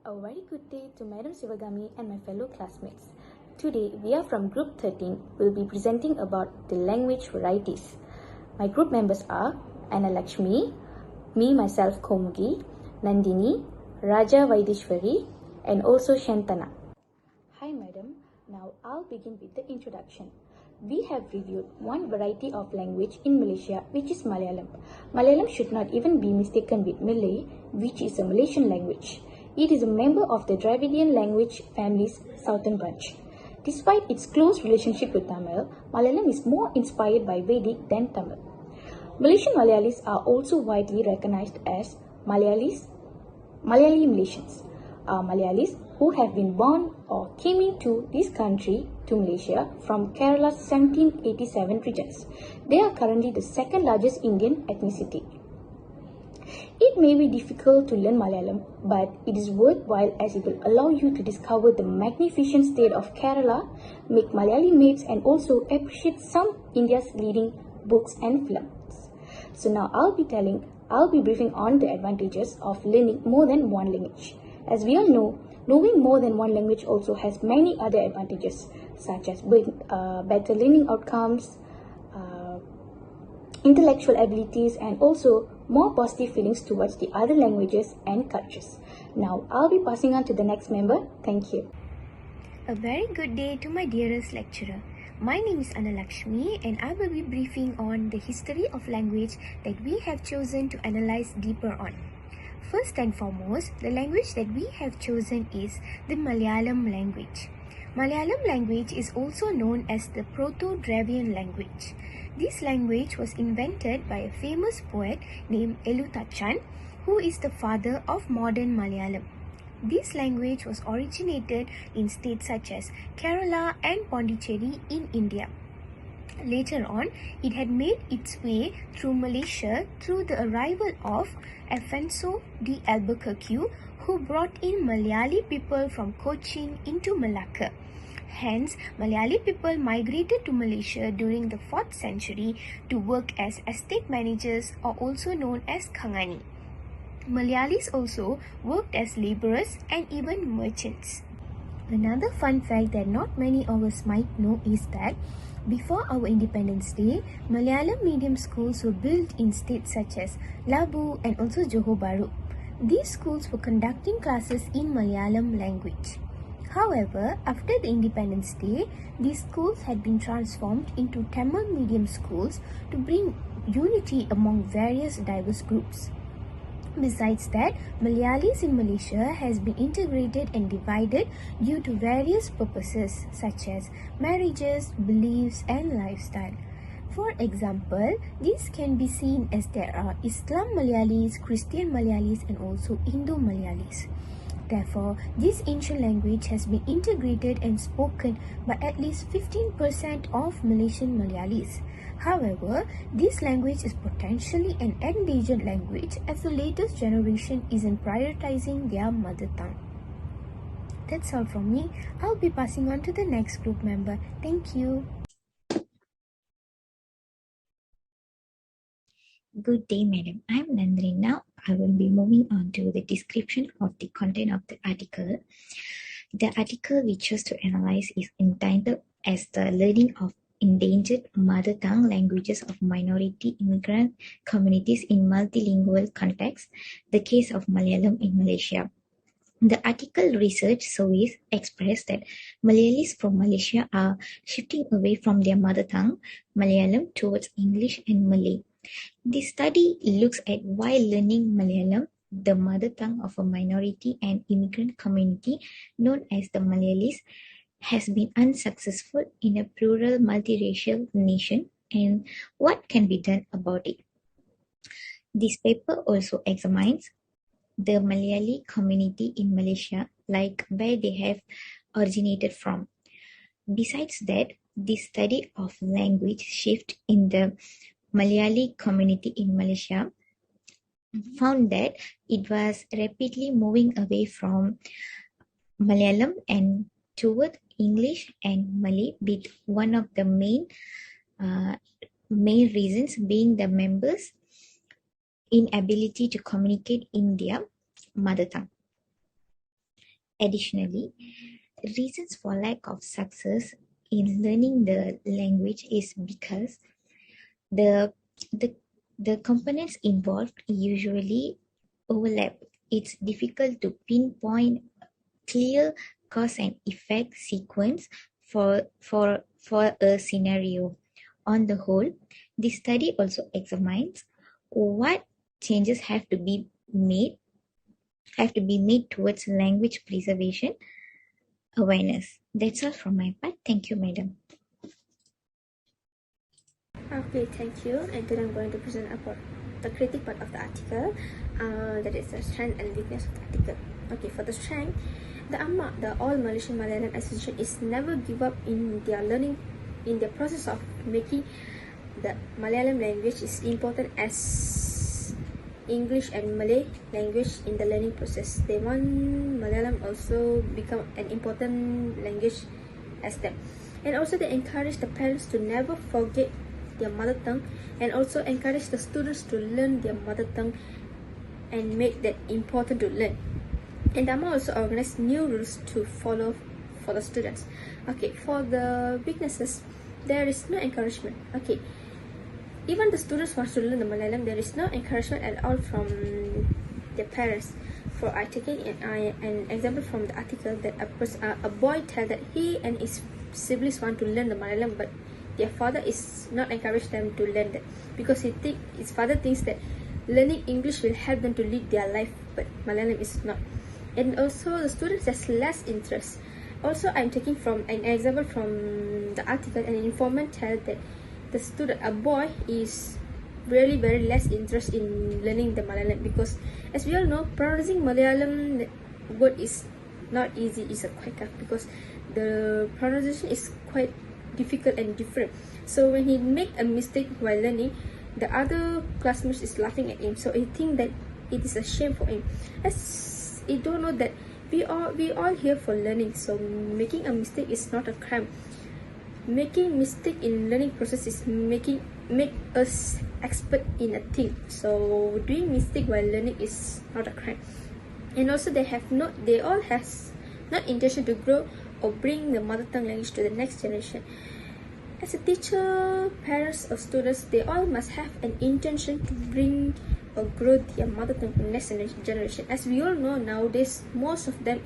A very good day to Madam Sivagami and my fellow classmates. Today we are from Group 13. We'll be presenting about the language varieties. My group members are Anna Lakshmi, me myself Komugi, Nandini, Raja Vaidishwari, and also Shantana. Hi Madam, now I'll begin with the introduction. We have reviewed one variety of language in Malaysia, which is Malayalam. Malayalam should not even be mistaken with Malay, which is a Malaysian language. It is a member of the Dravidian language family's southern branch. Despite its close relationship with Tamil, Malayalam is more inspired by Vedic than Tamil. Malaysian Malayalis are also widely recognized as Malayali Malaysians. Malayalis who have been born or came into this country to Malaysia from Kerala's 1787 regions. They are currently the second largest Indian ethnicity. It may be difficult to learn Malayalam, but it is worthwhile as it will allow you to discover the magnificent state of Kerala, make Malayali mates, and also appreciate some India's leading books and films. So now I'll be briefing on the advantages of learning more than one language. As we all know, knowing more than one language also has many other advantages, such as better learning outcomes, intellectual abilities, and also more positive feelings towards the other languages and cultures. Now, I'll be passing on to the next member. Thank you. A very good day to my dearest lecturer. My name is Anna Lakshmi and I will be briefing on the history of language that we have chosen to analyze deeper on. First and foremost, the language that we have chosen is the Malayalam language. Malayalam language is also known as the Proto-Dravidian language. This language was invented by a famous poet named Elutachan, who is the father of modern Malayalam. This language was originated in states such as Kerala and Pondicherry in India. Later on, it had made its way through Malaysia through the arrival of Alfonso de Albuquerque, who brought in Malayali people from Cochin into Malacca. Hence, Malayali people migrated to Malaysia during the 4th century to work as estate managers, or also known as Kangani. Malayalis also worked as labourers and even merchants. Another fun fact that not many of us might know is that before our Independence Day, Malayalam medium schools were built in states such as Labu and also Johor Bahru. These schools were conducting classes in Malayalam language. However, after the Independence Day, these schools had been transformed into Tamil medium schools to bring unity among various diverse groups. Besides that, Malayalis in Malaysia has been integrated and divided due to various purposes such as marriages, beliefs, and lifestyle. For example, these can be seen as there are Islam Malayalis, Christian Malayalis, and also Hindu Malayalis. Therefore, this ancient language has been integrated and spoken by at least 15% of Malaysian Malayalis. However, this language is potentially an endangered language as the latest generation isn't prioritizing their mother tongue. That's all from me. I'll be passing on to the next group member. Thank you. Good day, madam. I'm Nandini. Now I will be moving on to the description of the content of the article. The article we chose to analyze is entitled as the learning of endangered mother tongue languages of minority immigrant communities in multilingual contexts, the case of Malayalam in Malaysia. The article research surveys express that Malayalis from Malaysia are shifting away from their mother tongue, Malayalam, towards English and Malay. This study looks at why learning Malayalam, the mother tongue of a minority and immigrant community known as the Malayalis, has been unsuccessful in a plural multiracial nation and what can be done about it. This paper also examines the Malayali community in Malaysia, like where they have originated from. Besides that, this study of language shift in the Malayali community in Malaysia found that it was rapidly moving away from Malayalam and toward English and Malay, with one of the main reasons being the members' inability to communicate in their mother tongue. Additionally, reasons for lack of success in learning the language is because the the the components involved usually overlap. It's difficult to pinpoint clear cause and effect sequence for a scenario. On the whole, the study also examines what changes have to be made towards language preservation awareness. That's all from my part. Thank you, madam. Okay, thank you. And then I'm going to present about the critic part of the article. That is the strength and weakness of the article. Okay, for the strength, the All Malaysian Malayalam Association is never give up in their learning, in the process of making the Malayalam language is important as English and Malay language in the learning process. They want Malayalam also become an important language as them. And also they encourage the parents to never forget their mother tongue, and also encourage the students to learn their mother tongue and make that important to learn. And Dharma also organized new rules to follow for the students. Okay, for the weaknesses, there is no encouragement. Okay, even the students want to learn the Malayalam, there is no encouragement at all from their parents. For I taking an example from the article that a boy tell that he and his siblings want to learn the Malayalam, but their father is not encourage them to learn that because his father thinks that learning English will help them to lead their life, but Malayalam is not. And also the students has less interest. Also, I'm taking from an example from the article, and an informant tell that a boy is really very less interest in learning the Malayalam, because as we all know, pronouncing Malayalam word is not easy, it's quite tough because the pronunciation is quite difficult and different. So when he make a mistake while learning, the other classmates is laughing at him, so I think that it is a shame for him, as he don't know that we all here for learning, so making a mistake is not a crime. Making mistake in learning process is make us expert in a thing, so doing mistake while learning is not a crime. And also they all has not intention to grow or bring the mother tongue language to the next generation. As a teacher, parents or students, they all must have an intention to bring or grow their mother tongue to the next generation. As we all know nowadays, most of the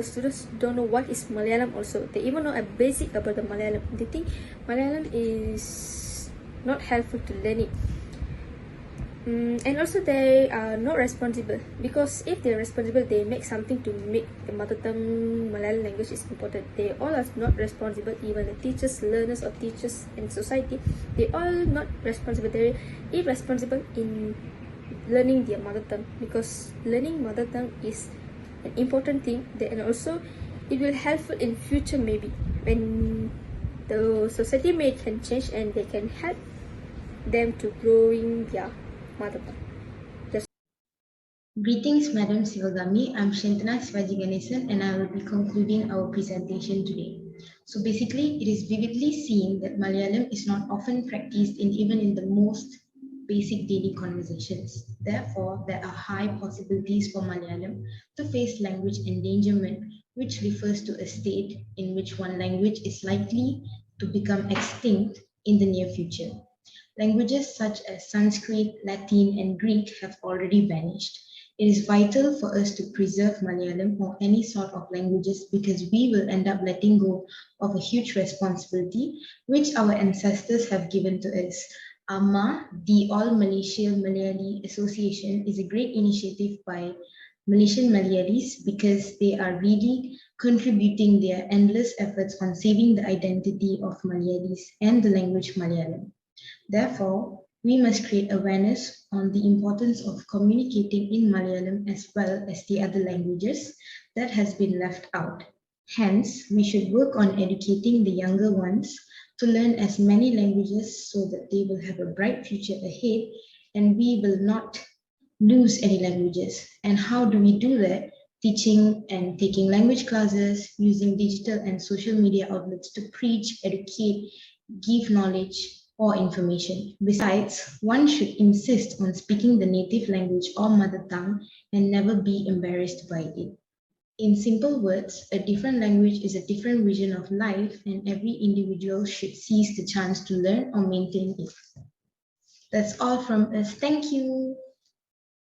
students don't know what is Malayalam also. They even know a basic about the Malayalam. They think Malayalam is not helpful to learning. And also they are not responsible, because if they're responsible, they make something to make the mother tongue Malayalam language is important. They all are not responsible, even the teachers, learners or teachers in society, they all not responsible. They're irresponsible in learning their mother tongue, because learning mother tongue is an important thing, and also it will helpful in future, maybe when the society can change and they can help them to growing their mother tongue. Greetings, Madam Sivagami. I'm Shantana Sivaji Ganesan, and I will be concluding our presentation today. So basically, it is vividly seen that Malayalam is not often practiced even in the most basic daily conversations. Therefore, there are high possibilities for Malayalam to face language endangerment, which refers to a state in which one language is likely to become extinct in the near future. Languages such as Sanskrit, Latin, and Greek have already vanished. It is vital for us to preserve Malayalam or any sort of languages, because we will end up letting go of a huge responsibility which our ancestors have given to us. AMA, the All Malaysia Malayali Association, is a great initiative by Malaysian Malayalis, because they are really contributing their endless efforts on saving the identity of Malayalis and the language Malayalam. Therefore, we must create awareness on the importance of communicating in Malayalam as well as the other languages that has been left out. Hence, we should work on educating the younger ones to learn as many languages so that they will have a bright future ahead and we will not lose any languages. And how do we do that? Teaching and taking language classes, using digital and social media outlets to preach, educate, give knowledge, or information. Besides, one should insist on speaking the native language or mother tongue and never be embarrassed by it. In simple words, a different language is a different vision of life, and every individual should seize the chance to learn or maintain it. That's all from us. Thank you.